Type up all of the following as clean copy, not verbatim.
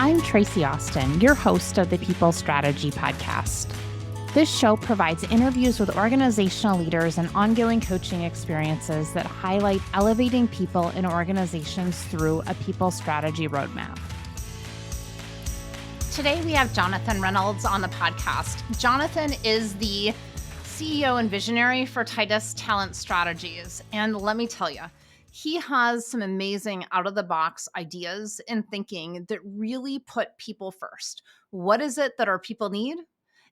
I'm Traci Austin, your host of the People Strategy Podcast. This show provides interviews with organizational leaders and ongoing coaching experiences that highlight elevating people in organizations through a people strategy roadmap. Today, we have Jonathan Reynolds on the podcast. Jonathan is the CEO and visionary for Titus Talent Strategies. And let me tell you, he has some amazing out-of-the-box ideas and thinking that really put people first. What is it that our people need?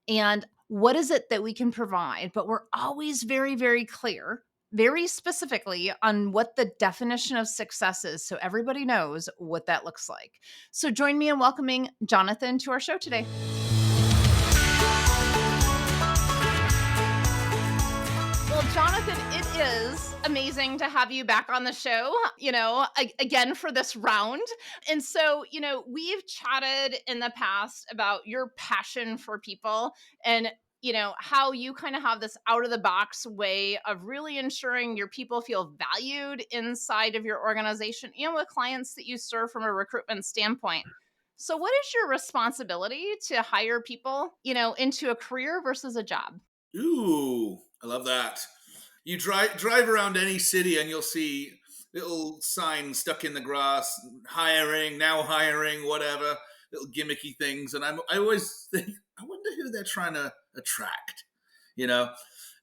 And what is it that we can provide? But we're always very, very clear, very specifically on what the definition of success is, so everybody knows what that looks like. So join me in welcoming Jonathan to our show today. Well, Jonathan, it is amazing to have you back on the show, again for this round. And so, we've chatted in the past about your passion for people and, how you kind of have this out of the box way of really ensuring your people feel valued inside of your organization and with clients that you serve from a recruitment standpoint. So what is your responsibility to hire people, into a career versus a job? Ooh, I love that. You drive around any city and you'll see little signs stuck in the grass, hiring, now hiring, whatever, little gimmicky things. And I always think, I wonder who they're trying to attract.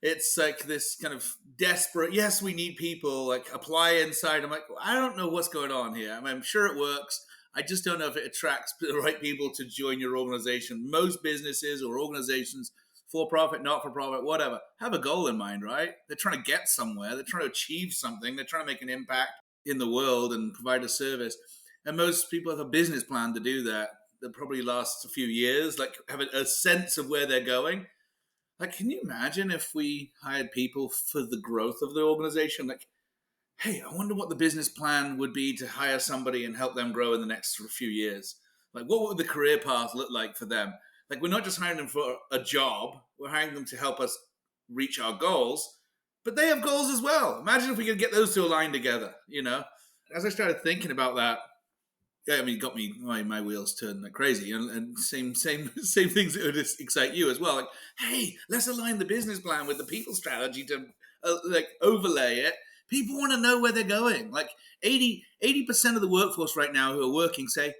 It's like this kind of desperate, yes, we need people, like apply inside. I'm like, well, I don't know what's going on here. I'm sure it works. I just don't know if it attracts the right people to join your organization. Most businesses or organizations, for profit, not for profit, whatever, have a goal in mind, right? They're trying to get somewhere. They're trying to achieve something. They're trying to make an impact in the world and provide a service. And most people have a business plan to do that. That probably lasts a few years, like have a sense of where they're going. Like, can you imagine if we hired people for the growth of the organization? Like, hey, I wonder what the business plan would be to hire somebody and help them grow in the next few years. Like, what would the career path look like for them? Like, we're not just hiring them for a job. We're hiring them to help us reach our goals. But they have goals as well. Imagine if we could get those two aligned together, As I started thinking about that, it got me, my wheels turned like crazy. And same things that would excite you as well. Like, hey, let's align the business plan with the people strategy to overlay it. People want to know where they're going. Like 80% of the workforce right now who are working say,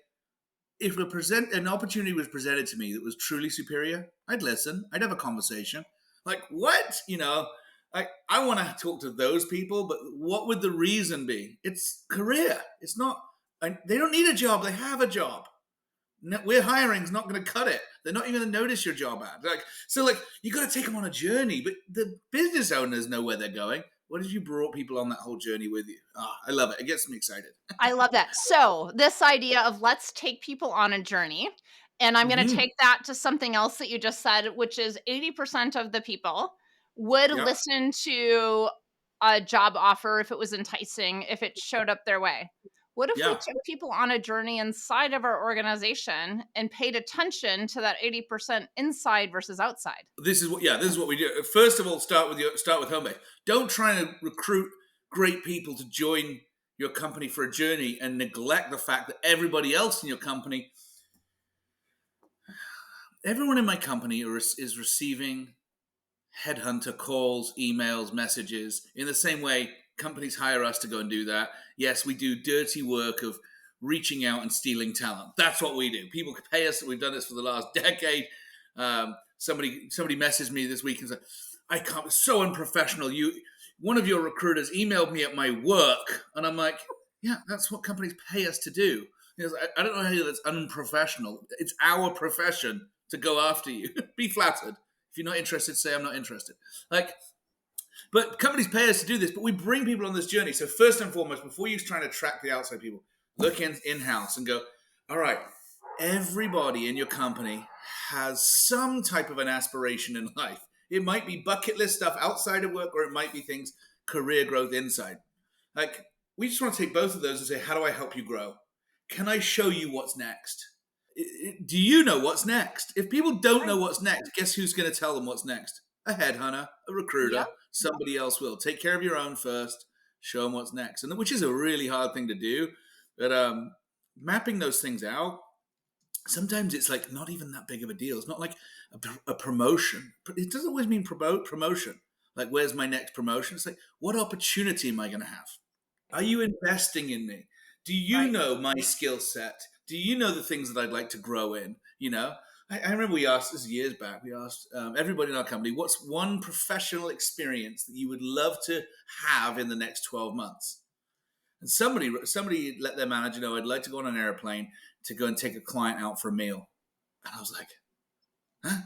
if an opportunity was presented to me that was truly superior, I'd listen. I'd have a conversation. Like, what? I want to talk to those people, but what would the reason be? It's career. It's not, they don't need a job. They have a job. We're hiring is not going to cut it. They're not even going to notice your job ad. You got to take them on a journey, but the business owners know where they're going. What if you brought people on that whole journey with you? I love it. It gets me excited. I love that. So this idea of let's take people on a journey, and I'm going to take that to something else that you just said, which is 80% of the people would listen to a job offer if it was enticing, if it showed up their way. What if we took people on a journey inside of our organization and paid attention to that 80% inside versus outside? This is what we do. First of all, start with home base. Don't try to recruit great people to join your company for a journey and neglect the fact that everybody else in your company, everyone in my company is receiving headhunter calls, emails, messages. In the same way, companies hire us to go and do that. Yes, we do dirty work of reaching out and stealing talent. That's what we do. People pay us. We've done this for the last decade. Somebody messaged me this week and said, "I can't. It's so unprofessional. One of your recruiters emailed me at my work," and I'm like, "Yeah, that's what companies pay us to do." I don't know how that's unprofessional. It's our profession to go after you. Be flattered. If you're not interested, say I'm not interested. But companies pay us to do this, but we bring people on this journey. So first and foremost, before you try to track the outside people, look in-house and go, all right, everybody in your company has some type of an aspiration in life. It might be bucket list stuff outside of work, or it might be things, career growth inside. We just want to take both of those and say, how do I help you grow? Can I show you what's next? Do you know what's next? If people don't know what's next, guess who's going to tell them what's next? A headhunter, a recruiter, somebody else will. Take care of your own first, show them what's next. And which is a really hard thing to do. But mapping those things out sometimes it's like not even that big of a deal. It's not like a promotion. It doesn't always mean promotion. Like, where's my next promotion? It's like, what opportunity am I going to have? Are you investing in me? Do you Right. know my skill set? Do you know the things that I'd like to grow in? I remember we asked this years back. We asked everybody in our company, what's one professional experience that you would love to have in the next 12 months? And somebody let their manager know, I'd like to go on an airplane to go and take a client out for a meal. And I was like, huh?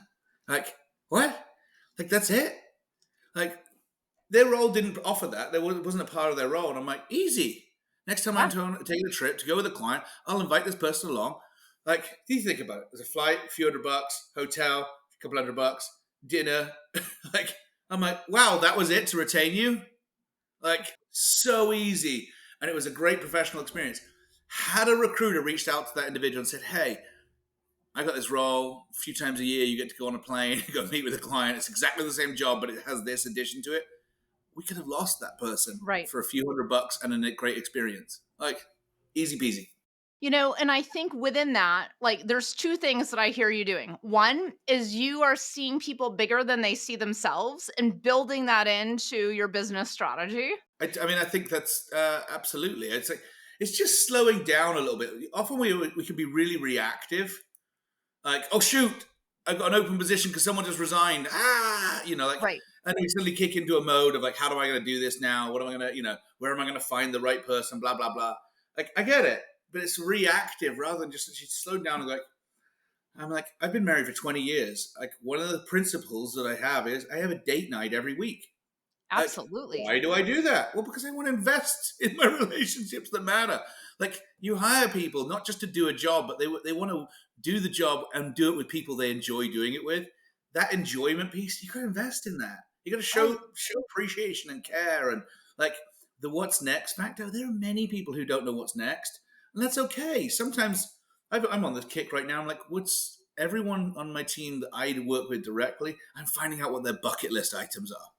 Like, what? Like, that's it? Like, their role didn't offer that. It wasn't a part of their role. And I'm like, easy. Next time I'm Yeah. taking a trip to go with a client, I'll invite this person along. Like, do you think about it? There's a flight, a few $100, hotel, a couple $100, dinner. Like, I'm like, wow, that was it to retain you? Like, so easy. And it was a great professional experience. Had a recruiter reached out to that individual and said, hey, I got this role a few times a year. You get to go on a plane, you go meet with a client. It's exactly the same job, but it has this addition to it. We could have lost that person Right. for a few $100 and a great experience. Like, easy peasy. And I think within that, like, there's two things that I hear you doing. One is you are seeing people bigger than they see themselves and building that into your business strategy. I mean, I think that's absolutely. It's like it's just slowing down a little bit. Often we can be really reactive. Like, oh shoot, I've got an open position because someone just resigned. Like, Right. and we suddenly kick into a mode of like, how am I going to do this now? What am I going to, where am I going to find the right person? Blah blah blah. Like, I get it, but it's reactive rather than just actually slow down and like. I'm like, I've been married for 20 years. Like, one of the principles that I have is I have a date night every week. Like, Absolutely. why do I do that? Well, because I want to invest in my relationships that matter. Like, you hire people not just to do a job, but they want to do the job and do it with people they enjoy doing it with. That enjoyment piece, you got to invest in that. You got to show Right. appreciation and care and like the what's next factor. There are many people who don't know what's next, and that's okay. Sometimes I'm on this kick right now. I'm like, what's everyone on my team that I work with directly? I'm finding out what their bucket list items are.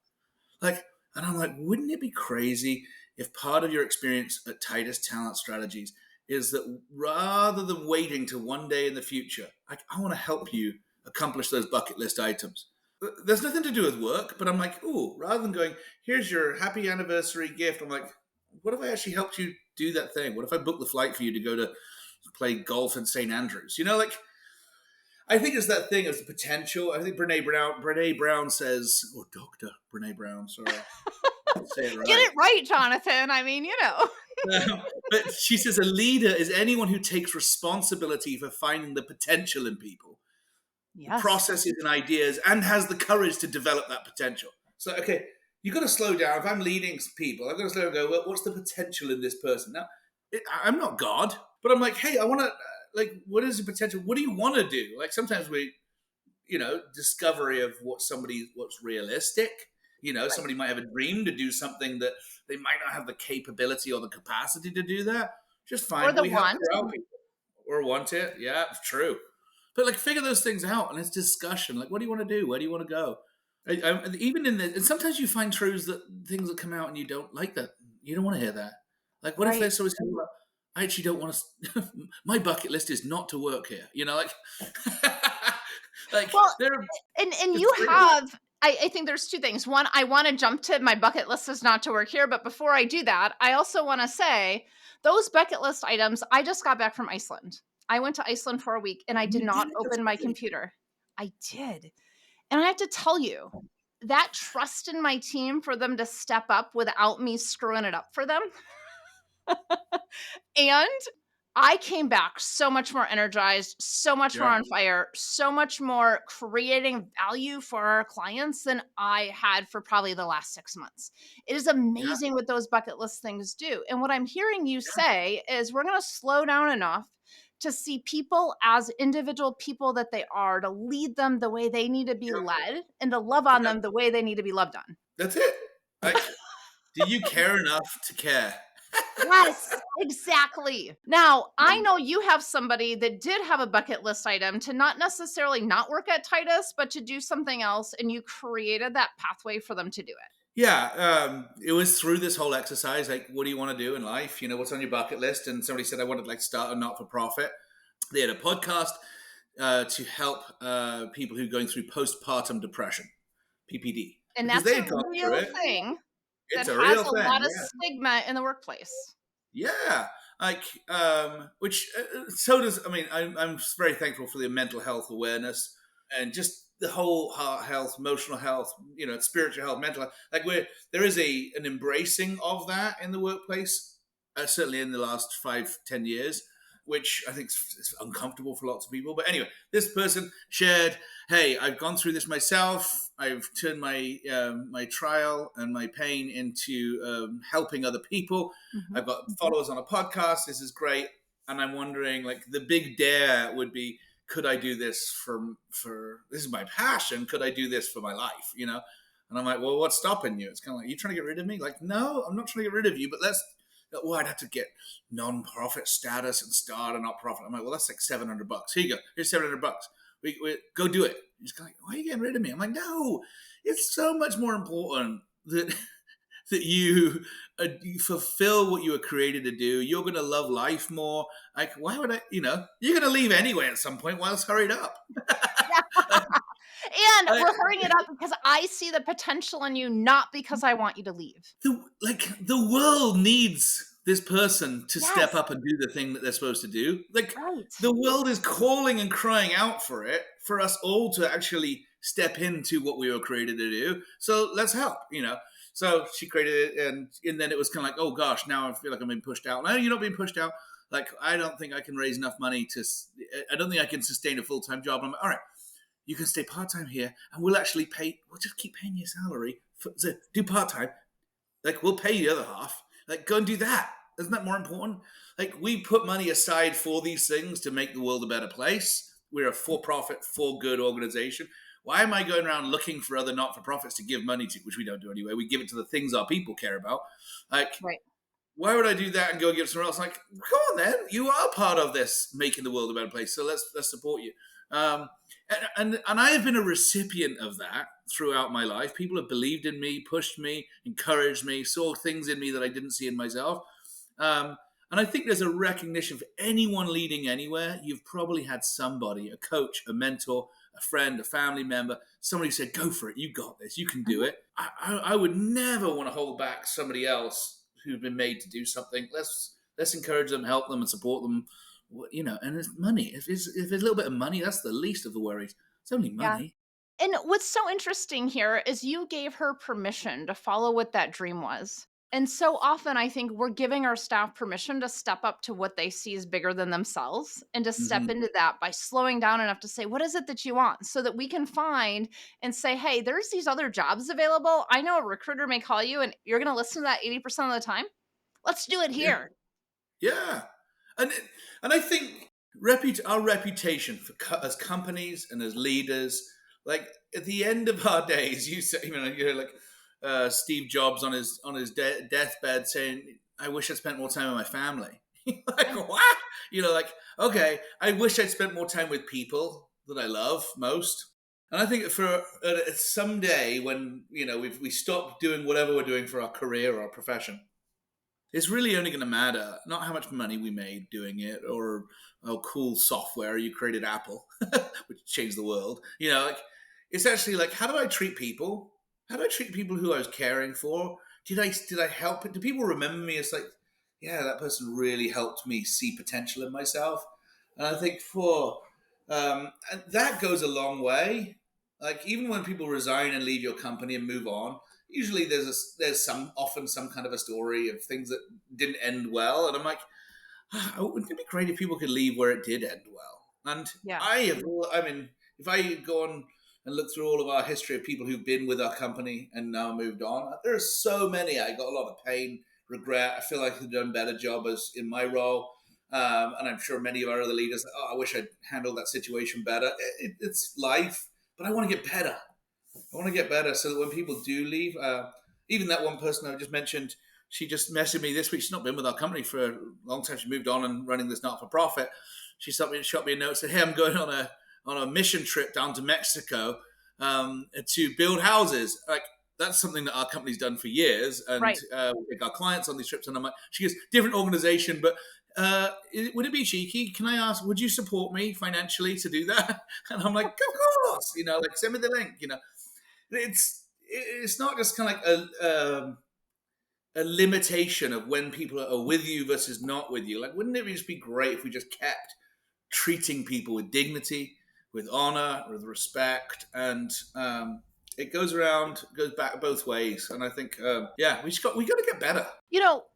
Like, and I'm like, wouldn't it be crazy if part of your experience at Titus Talent Strategies is that rather than waiting to one day in the future, like, I want to help you accomplish those bucket list items. There's nothing to do with work, but I'm like, oh, rather than going, here's your happy anniversary gift, I'm like, what if I actually helped you do that thing? What if I booked the flight for you to go to play golf in St. Andrews? Like, I think it's that thing of the potential. I think Brene Brown says, oh, Dr. Brene Brown, sorry. Say it Get right. it right, Jonathan. I mean, But she says a leader is anyone who takes responsibility for finding the potential in people, Yes. processes and ideas, and has the courage to develop that potential. So, okay, you've got to slow down. If I'm leading people, I've got to slow down and go, well, what's the potential in this person? Now, I'm not God, but I'm like, hey, I want to, like, what is the potential? What do you want to do? Like, sometimes discovery of what's realistic. Right. Somebody might have a dream to do something that they might not have the capability or the capacity to do that. Just Or fine. the We help want. corral people or want it. Yeah, it's true. But like, figure those things out, and it's discussion. Like, what do you want to do? Where do you want to go? Even in the, and sometimes you find truths that things that come out and you don't like that. You don't want to hear that. Like, what if Right. they're sort of saying, well, I actually don't want to. My bucket list is not to work here. Like, like Well, there. and It's you great. have I think there's two things. One, I want to jump to my bucket list is not to work here, but before I do that, I also want to say those bucket list items, I just got back from Iceland. I went to Iceland for a week and I did You did not it. That's open my great. computer. I did. And I have to tell you, that trust in my team for them to step up without me screwing it up for them. And I came back so much more energized, so much more Yeah. on fire, so much more creating value for our clients than I had for probably the last 6 months. It is Yeah. amazing what those bucket list things do. And what I'm hearing you say is we're going to slow down enough to see people as individual people that they are, to lead them the way they need to be Yeah. led, and to love on them the way they need to be loved on. That's it. Like, do you care enough to care? Yes, exactly. Now, I know you have somebody that did have a bucket list item to not necessarily not work at Titus, but to do something else, and you created that pathway for them to do it. Yeah, it was through this whole exercise. Like, what do you want to do in life? What's on your bucket list? And somebody said I wanted to like start a not for profit. They had a podcast. to help people who are going through postpartum depression, PPD, And because that's they a had gone through real it. thing that It's a has real a thing. lot of Yeah. stigma in the workplace. Yeah, like which so does. I mean, I'm very thankful for the mental health awareness and just the whole heart health, emotional health, spiritual health, mental health. Like there is an embracing of that in the workplace, certainly in the last 5-10 years, which I think is uncomfortable for lots of people. But anyway, this person shared, "Hey, I've gone through this myself. I've turned my trial and my pain into helping other people. Mhm, I've got mhm. followers on a podcast. This is great." And I'm wondering, like, the big dare would be, could I do this for this is my passion? Could I do this for my life? And I'm like, well, what's stopping you? It's kind of like, you trying to get rid of me? Like, no, I'm not trying to get rid of you, but I'd have to get non-profit status and start a not-profit. I'm like, well, that's like $700. Here you go. Here's $700. We go do it. He's like, why are you getting rid of me? I'm like, no, it's so much more important that you fulfill what you were created to do. You're going to love life more. Like, why would I? You're going to leave anyway at some point. Why else hurry it up? And I, we're hurrying it up because I see the potential in you, not because I want you to leave. the world needs this person to step Yes, up and do the thing that they're supposed to do. Like, right. the world is calling and crying out for it, for us all to actually step into what we were created to do. So let's help. So she created it, and then it was kind of like, oh gosh, now I feel like I'm being pushed out. No, you're not being pushed out. Like, I don't think I can raise enough money I don't think I can sustain a full-time job. I'm like, all right, you can stay part-time here, and we'll just keep paying your salary. So do part-time. Like, we'll pay you the other half. Like, go and do that. Isn't that more important? Like, we put money aside for these things to make the world a better place. We're a for-profit, for-good organization. Why am I going around looking for other not-for-profits to give money to, which we don't do anyway? We give it to the things our people care about. Like, Right. why would I do that and go give somewhere else? Like, come on, then. You are part of this making the world a better place, so let's support you. And I have been a recipient of that throughout my life. People have believed in me, pushed me, encouraged me, saw things in me that I didn't see in myself. And I think there's a recognition for anyone leading anywhere. You've probably had somebody, a coach, a mentor, a friend, a family member, somebody who said, go for it, you got this, you can do Mhm. it. I would never want to hold back somebody else who's been made to do something. Let's encourage them, help them, and support them. And it's money. If it's a little bit of money, that's the least of the worries. It's only Yeah. money. And what's so interesting here is you gave her permission to follow what that dream was. And so often, I think we're giving our staff permission to step up to what they see as bigger than themselves and to step Mm-hmm. into that by slowing down enough to say, what is it that you want? So that we can find and say, hey, there's these other jobs available. I know a recruiter may call you and you're going to listen to that 80% of the time. Let's do it Yeah. here. Yeah, and I think our reputation as companies and as leaders, like, at the end of our days, you're like Steve Jobs on his deathbed saying, "I wish I'd spent more time with my family." Like, Yeah. what? Like, okay, I wish I'd spent more time with people that I love most. And I think for someday when we stop doing whatever we're doing for our career or our profession, it's really only going to matter not how much money we made doing it, or how cool software you created Apple, which changed the world. Like, it's actually like, how do I treat people? How do I treat people who I was caring for? Did I help? Do people remember me as, like, yeah, that person really helped me see potential in myself? And I think and that goes a long way. Like, even when people resign and leave your company and move on, usually there's often some kind of a story of things that didn't end well, and I'm like, wouldn't it be great if people could leave where it did end well? And Yeah. I mean, if I go on and look through all of our history of people who've been with our company and now moved on, there are so many. I got a lot of pain, regret. I feel like I've done a better job as in my role. And I'm sure many of our other leaders, I wish I'd handled that situation better. It's life, but I want to get better. I want to get better so that when people do leave, even that one person I just mentioned, she just messaged me this week. She's not been with our company for a long time. She moved on and running this not for profit. She shot me a note and said, "Hey, I'm going on a mission trip down to Mexico to build houses." Like, that's something that our company's done for years, and Right. we take our clients on these trips. And I'm like, she goes, different organization, but would it be cheeky? Can I ask, would you support me financially to do that? And I'm like, of course, like send me the link. It's not just kind of like a limitation of when people are with you versus not with you. Like, wouldn't it just be great if we just kept treating people with dignity, with honor, with respect, and it goes back both ways. And I think, yeah, we got to get better.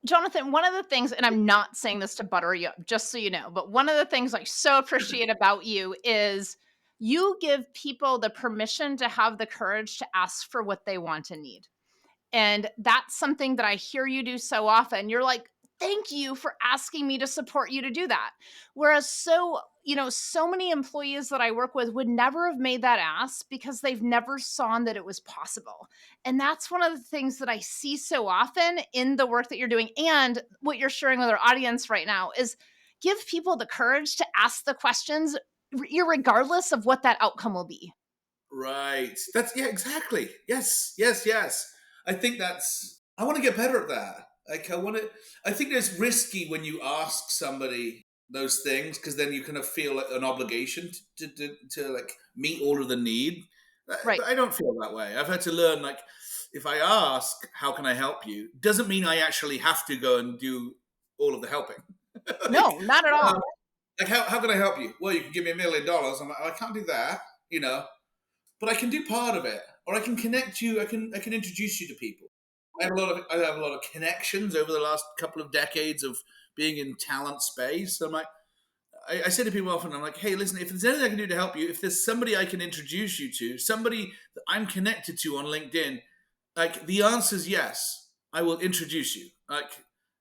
Jonathan, one of the things, and I'm not saying this to butter you up, just so you know, but one of the things I so appreciate about you is you give people the permission to have the courage to ask for what they want and need. And that's something that I hear you do so often. You're like, thank you for asking me to support you to do that. Whereas so many employees that I work with would never have made that ask because they've never saw that it was possible. And that's one of the things that I see so often in the work that you're doing and what you're sharing with our audience right now is give people the courage to ask the questions regardless of what that outcome will be. Right. Yeah, exactly. Yes, yes, yes. I think I want to get better at that. Like, I think it's risky when you ask somebody those things because then you kind of feel like an obligation to like meet all of the need. Right. But I don't feel that way. I've had to learn, like, if I ask, how can I help you? Doesn't mean I actually have to go and do all of the helping. like, No, not at um, all. like how can I help you? Well, you can give me $1 million. I'm like, oh, I can't do that, but I can do part of it, or I can connect you. I can introduce you to people. I have a lot of connections over the last couple of decades of being in talent space. So I say to people often, I'm like, hey, listen, if there's anything I can do to help you, if there's somebody I can introduce you to, somebody that I'm connected to on LinkedIn, like the answer is yes, I will introduce you. Like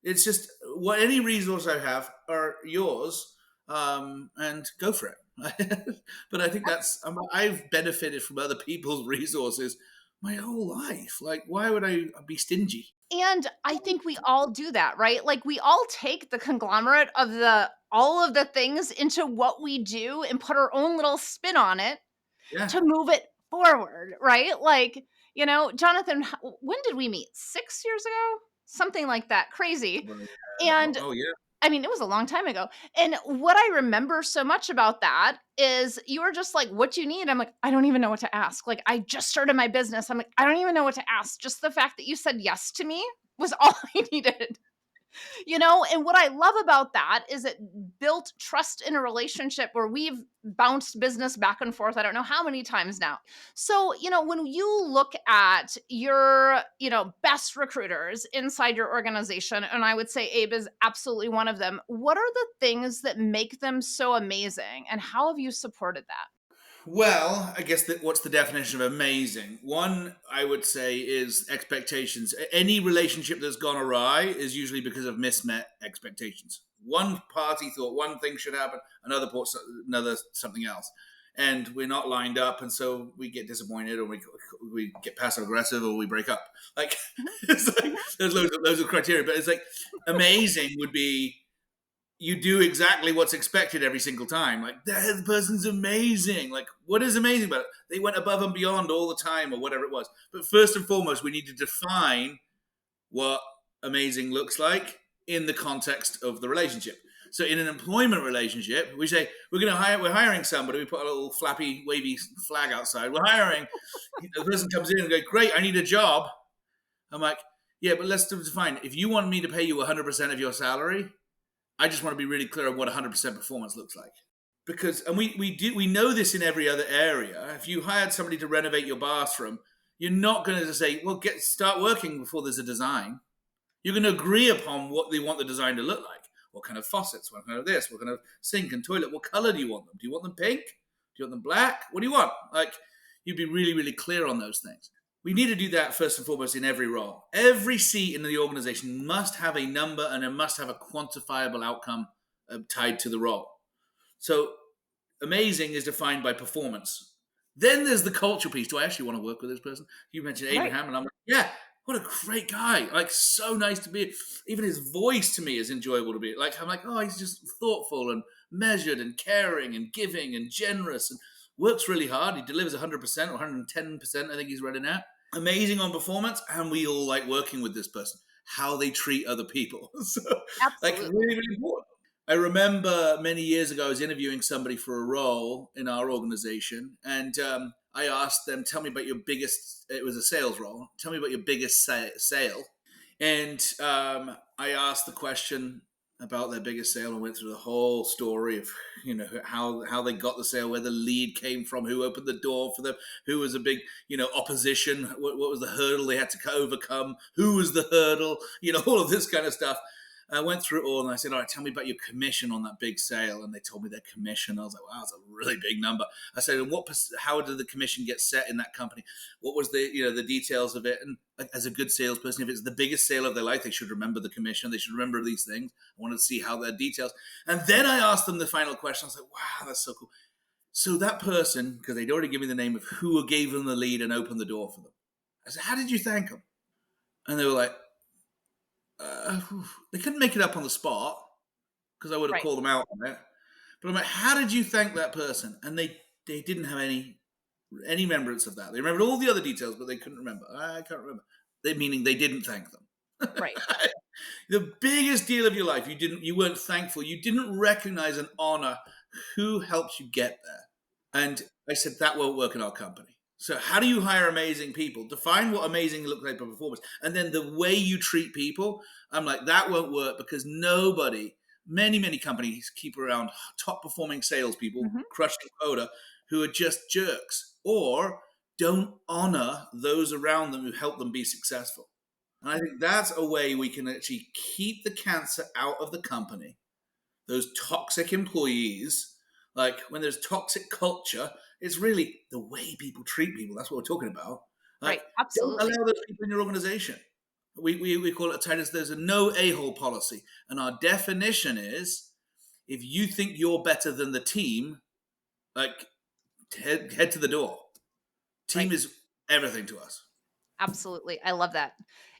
it's just what any resource I have are yours, and go for it. But I think I've benefited from other people's resources my whole life. Like, why would I be stingy? And I think we all do that, right? Like we all take the conglomerate of all of the things into what we do and put our own little spin on it Yeah. to move it forward, right? Like, Jonathan, when did we meet? 6 years ago? Something like that. Crazy. Well, And oh yeah. I mean, it was a long time ago. And what I remember so much about that is you were just like, what do you need? I'm like, I don't even know what to ask. Like, I just started my business. I'm like, I don't even know what to ask. Just the fact that you said yes to me was all I needed. And what I love about that is it built trust in a relationship where we've bounced business back and forth. I don't know how many times now. So, when you look at your, best recruiters inside your organization, and I would say Abe is absolutely one of them, what are the things that make them so amazing? And how have you supported that? Well, I guess what's the definition of amazing? One, I would say, is expectations. Any relationship that's gone awry is usually because of mismet expectations. One party thought one thing should happen, another thought another something else, and we're not lined up, and so we get disappointed, or we get passive aggressive, or we break up. Like, it's like there's loads of criteria, but it's like amazing would be you do exactly what's expected every single time. Like, that person's amazing. Like, what is amazing about it? They went above and beyond all the time, or whatever it was. But first and foremost, we need to define what amazing looks like in the context of the relationship. So in an employment relationship, we say we're hiring somebody. We put a little flappy, wavy flag outside. We're hiring. The person comes in and goes, "Great, I need a job." I'm like, "Yeah, but let's define. If you want me to pay you 100% of your salary, I just want to be really clear on what 100% performance looks like." Because, and we know this in every other area. If you hired somebody to renovate your bathroom, you're not going to say, "Well, start working before there's a design." You're going to agree upon what they want the design to look like. What kind of faucets? What kind of this? What kind of sink and toilet? What color do you want them? Do you want them pink? Do you want them black? What do you want? Like, you'd be really, really clear on those things. We need to do that first and foremost in every role. Every seat in the organization must have a number and it must have a quantifiable outcome tied to the role. So amazing is defined by performance. Then there's the culture piece. Do I actually want to work with this person? You mentioned Abraham, right. And I'm like, yeah, what a great guy. Like, so nice to be. Even his voice to me is enjoyable to be. Like, I'm like, oh, he's just thoughtful and measured and caring and giving and generous and works really hard. He delivers 100% or 110%, I think he's running out. amazing on performance, and we all like working with this person, how they treat other people. So, like, Absolutely. really, really important. I remember many years ago, I was interviewing somebody for a role in our organization, and I asked them, tell me about your biggest, it was a sales role, tell me about your biggest sale. And I asked the question about their biggest sale and went through the whole story of, how they got the sale, where the lead came from, who opened the door for them, who was a big, opposition, what was the hurdle they had to overcome, who was the hurdle, all of this kind of stuff. I went through it all and I said, all right, tell me about your commission on that big sale. And they told me their commission. I was like, wow, that's a really big number. I said, and how did the commission get set in that company? What was the details of it? And as a good salesperson, if it's the biggest sale of their life, they should remember the commission. They should remember these things. I wanted to see how their details. And then I asked them the final question. I was like, wow, that's so cool. So that person, because they'd already given me the name of who gave them the lead and opened the door for them. I said, how did you thank them? And they were like, they couldn't make it up on the spot because I would have Right. called them out on it. But I'm like, how did you thank that person? And they didn't have any remembrance of that. They remembered all the other details, but they couldn't remember. I can't remember. Meaning they didn't thank them. Right. The biggest deal of your life, you weren't thankful. You didn't recognize and honor who helped you get there. And I said, that won't work in our company. So how do you hire amazing people? Define what amazing looks like for performance. And then the way you treat people, I'm like, that won't work because many, many companies keep around top performing salespeople, crushing quota, who are just jerks or don't honor those around them who help them be successful. And I think that's a way we can actually keep the cancer out of the company. Those toxic employees, like when there's toxic culture, it's really the way people treat people. That's what we're talking about. Like, Right. don't Absolutely. allow those people in your organization. We call it, Titus, there's a no a-hole policy. And our definition is, if you think you're better than the team, like, head to the door. Team Right. is everything to us. Absolutely. I love that.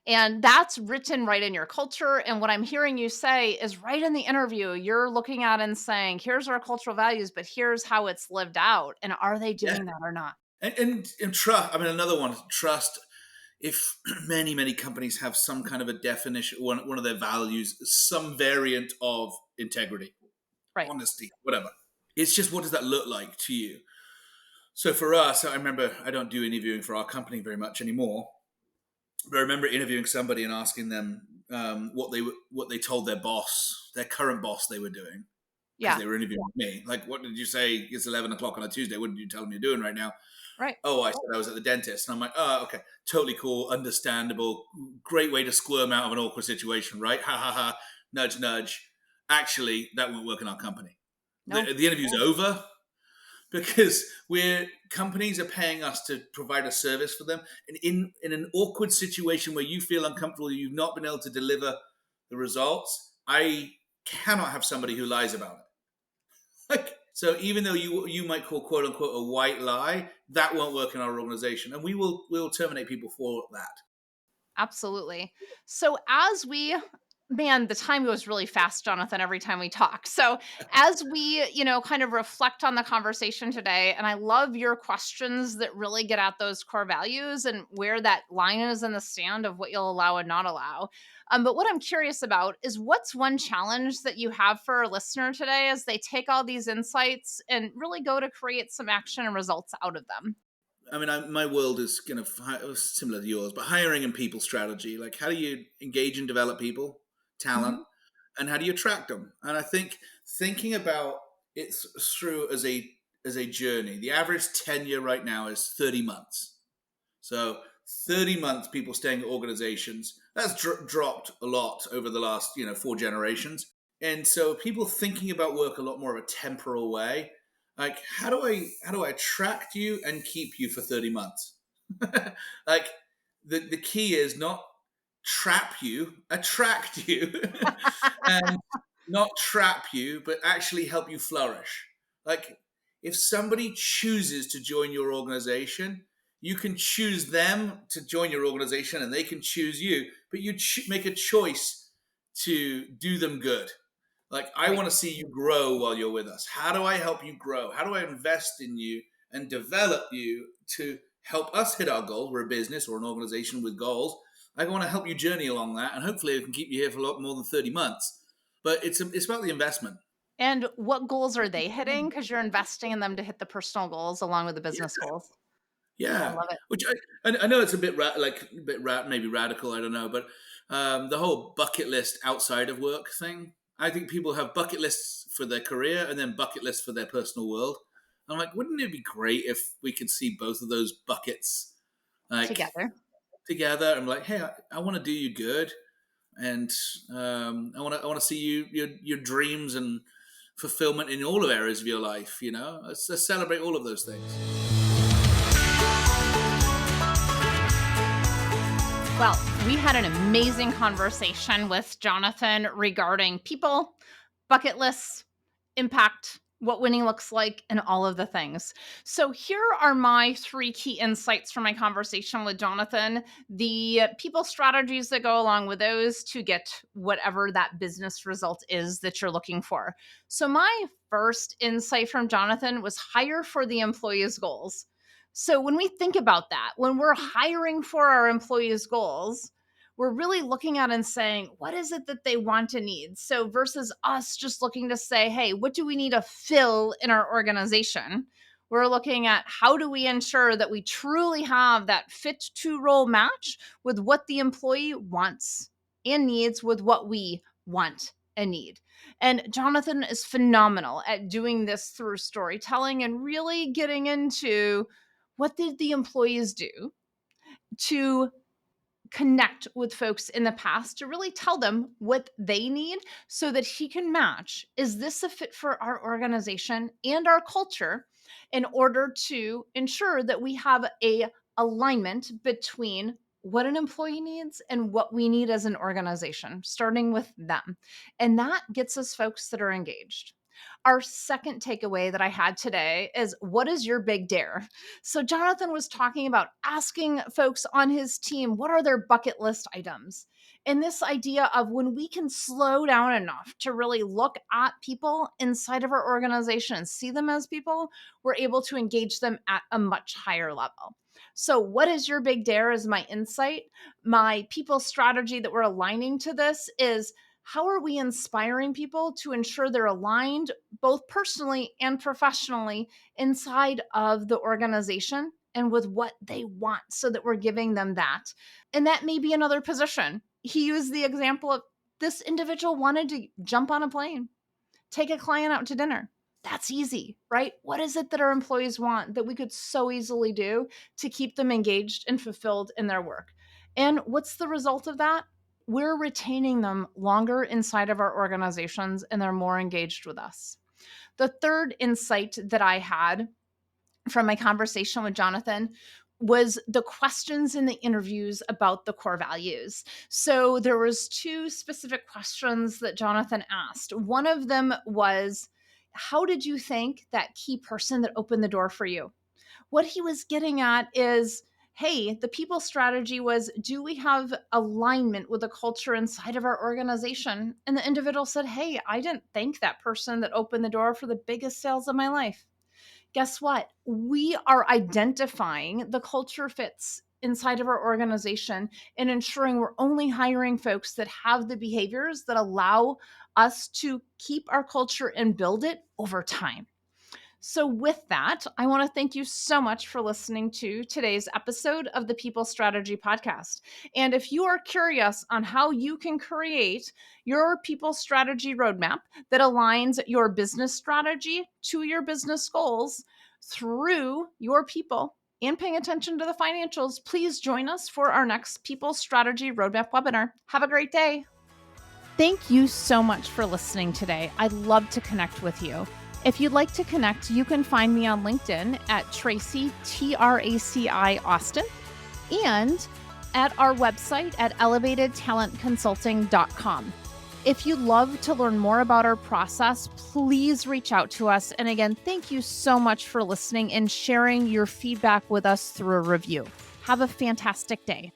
And that's written right in your culture. And what I'm hearing you say is right in the interview, you're looking at and saying, here's our cultural values, but here's how it's lived out. And are they Yeah. doing that or not? And trust, I mean, another one, trust. If many companies have some kind of a definition, one of their values, some variant of integrity, Right. honesty, whatever. It's just, what does that look like to you? So for us, I remember, I don't do interviewing for our company very much anymore, but I remember interviewing somebody and asking them what they told their boss, their current boss, they were doing, because Yeah. they were interviewing me. Like, what did you say? It's 11 o'clock on a Tuesday. What did you tell them you're doing right now? Right. Oh, I said I was at the dentist. And I'm like, oh, okay. Totally cool. Understandable. Great way to squirm out of an awkward situation, right? Ha ha ha. Nudge, nudge. Actually, that won't work in our company. No. The interview's over because companies are paying us to provide a service for them. And in an awkward situation where you feel uncomfortable, you've not been able to deliver the results, I cannot have somebody who lies about it. Like, so even though you might call quote unquote a white lie, that won't work in our organization, and we will terminate people for that. Absolutely. So man, the time goes really fast, Jonathan, every time we talk. So as we, kind of reflect on the conversation today, and I love your questions that really get at those core values and where that line is in the stand of what you'll allow and not allow. But what I'm curious about is what's one challenge that you have for our listener today as they take all these insights and really go to create some action and results out of them? I mean, my world is kind of similar to yours, but hiring and people strategy. Like, how do you engage and develop people, talent, Mhm. and how do you attract them? And I think thinking about it through as a journey. The average tenure right now is 30 months. So 30 months people staying at organizations. That's dropped a lot over the last 4 generations. And so people thinking about work a lot more of a temporal way. Like, how do I attract you and keep you for 30 months? Like, the key is not trap you, attract you. And not trap you, but actually help you flourish. Like, if somebody chooses to join your organization, you can choose them to join your organization and they can choose you, but you make a choice to do them good. Like, I Right. want to see you grow while you're with us. How do I help you grow? How do I invest in you and develop you to help us hit our goal. We're a business or an organization with goals. I want to help you journey along that, and hopefully I can keep you here for a lot more than 30 months. But it's about the investment. And what goals are they hitting? Because you're investing in them to hit the personal goals along with the business goals. I Yeah, love it. which I know it's a bit maybe radical. I don't know, but the whole bucket list outside of work thing. I think people have bucket lists for their career and then bucket lists for their personal world. I'm like, wouldn't it be great if we could see both of those buckets like Together. together? I'm like, hey, I want to do you good, and I want to see your dreams and fulfillment in all of areas of your life. Let's celebrate all of those things. Well, we had an amazing conversation with Jonathan regarding people, bucket lists, impact, what winning looks like, and all of the things. So, here are my 3 key insights from my conversation with Jonathan, the people strategies that go along with those to get whatever that business result is that you're looking for. So, my first insight from Jonathan was hire for the employee's goals. So when we think about that, when we're hiring for our employees' goals, we're really looking at and saying, what is it that they want and need? So versus us just looking to say, hey, what do we need to fill in our organization? We're looking at how do we ensure that we truly have that fit to role match with what the employee wants and needs with what we want and need. And Jonathan is phenomenal at doing this through storytelling and really getting into what did the employees do to connect with folks in the past to really tell them what they need so that he can match, is this a fit for our organization and our culture, in order to ensure that we have a alignment between what an employee needs and what we need as an organization, starting with them. And that gets us folks that are engaged. Our second takeaway that I had today is, what is your big dare? So Jonathan was talking about asking folks on his team, what are their bucket list items? And this idea of when we can slow down enough to really look at people inside of our organization and see them as people, we're able to engage them at a much higher level. So, what is your big dare is my insight. My people strategy that we're aligning to this is, how are we inspiring people to ensure they're aligned both personally and professionally inside of the organization and with what they want, so that we're giving them that? And that may be another position. He used the example of this individual wanted to jump on a plane, take a client out to dinner. That's easy, right? What is it that our employees want that we could so easily do to keep them engaged and fulfilled in their work? And what's the result of that? We're retaining them longer inside of our organizations and they're more engaged with us. The third insight that I had from my conversation with Jonathan was the questions in the interviews about the core values. So there was 2 specific questions that Jonathan asked. One of them was, how did you thank that key person that opened the door for you? What he was getting at is, hey, the people strategy was, do we have alignment with the culture inside of our organization? And the individual said, hey, I didn't thank that person that opened the door for the biggest sales of my life. Guess what? We are identifying the culture fits inside of our organization and ensuring we're only hiring folks that have the behaviors that allow us to keep our culture and build it over time. So, with that, I want to thank you so much for listening to today's episode of the People Strategy Podcast. And if you are curious on how you can create your people strategy roadmap that aligns your business strategy to your business goals through your people and paying attention to the financials, please join us for our next People Strategy Roadmap webinar. Have a great day. Thank you so much for listening today. I'd love to connect with you. If you'd like to connect, you can find me on LinkedIn at Traci, Traci Austin, and at our website at elevatedtalentconsulting.com. If you'd love to learn more about our process, please reach out to us. And again, thank you so much for listening and sharing your feedback with us through a review. Have a fantastic day.